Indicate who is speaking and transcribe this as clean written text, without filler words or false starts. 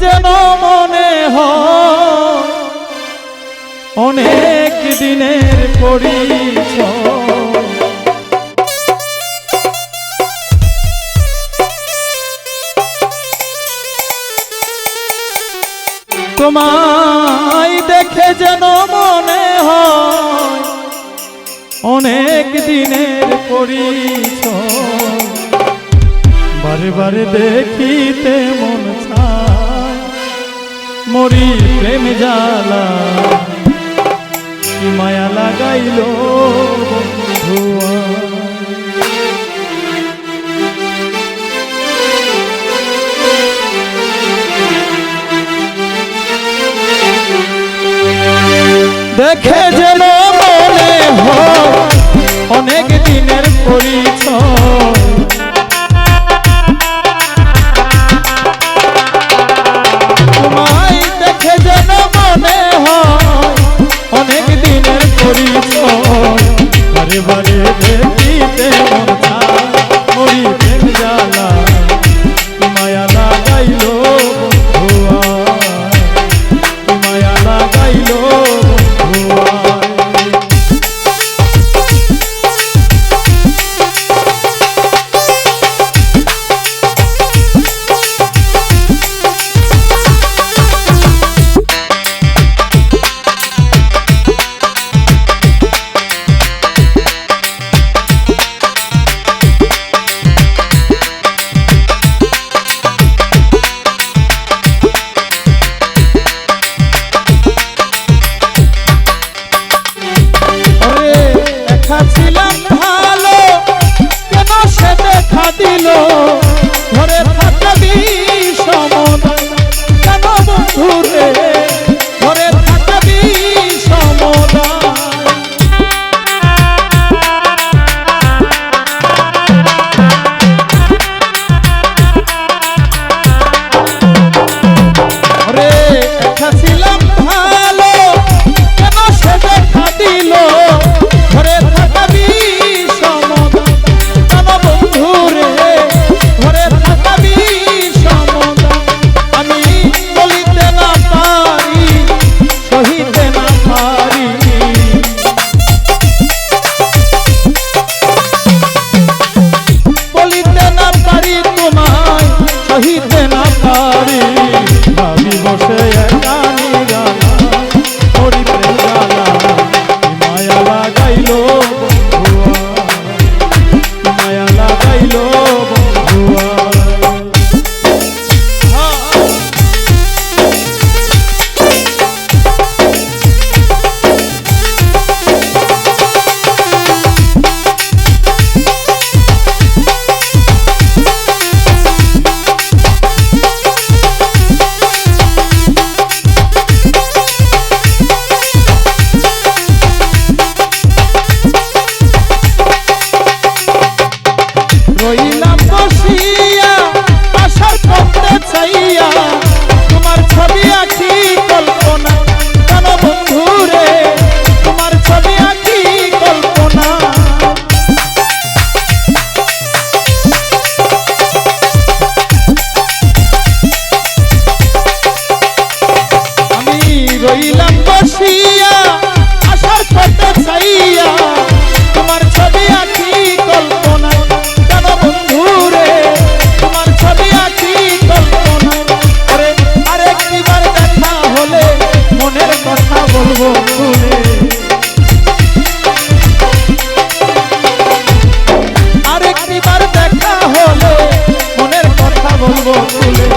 Speaker 1: যেন মনে হয় অনেক দিনের পরিচয়। তোমায় দেখে যেন মনে হয় অনেক দিনের পরিচয়। বারে বারে দেখিতে মন চায় মরি প্রেম জ্বালা কি মায়া লাগাইল বন্ধুয়া। দেখে যেন মনে হয় অনেক দিনের পরিচয়। তোমায় দেখে যেন মনে হয় অনেক দিনের পরিচয়। বারে বারে দেখিতে মন চায় মরি প্রেম জ্বালা কি মায়া লাগাইল বন্ধুয়া, কি মায়া লাগাইল বন্ধুয়া। ছিলাম ভালো কেন সে দেখা দিল ঘরে থাকবি সমদায় কেন বন্ধুরে ঘরে থাকবি সমদায়। রে একা ছিলাম ভালো কেন সে দেখা দিল ঘরে থাকবি সমদায় কেন বন্ধুরে ঘরে থাকবি সমদায়। আমি বলিতে না পারি সহিতে না পারি বলিতে না পারি তোমায় সহিতে না পারি। ভাবি বসে একা নিরালা মরি প্রেম জ্বালা কি মায়া লাগাইল বন্ধুয়া, কি মায়া লাগাইল বন্ধুয়া। রইলাম বসিয়া আশার পথে চাইয়া তোমার ছবি আঁকি কল্পনা কেন বন্ধুরে তোমার ছবি আঁকি কল্পনা। আমি রইলাম বসিয়া আশার পথে চাইয়া তোমার ছবি আঁকি কল্পনা কেন বন্ধুরে তোমার ছবি আঁকি কল্পনা। আরেকবার দেখা হলে মনের কথা বলবো খুলে, আরেকবার দেখা হলে মনের কথা বলবো খুলে।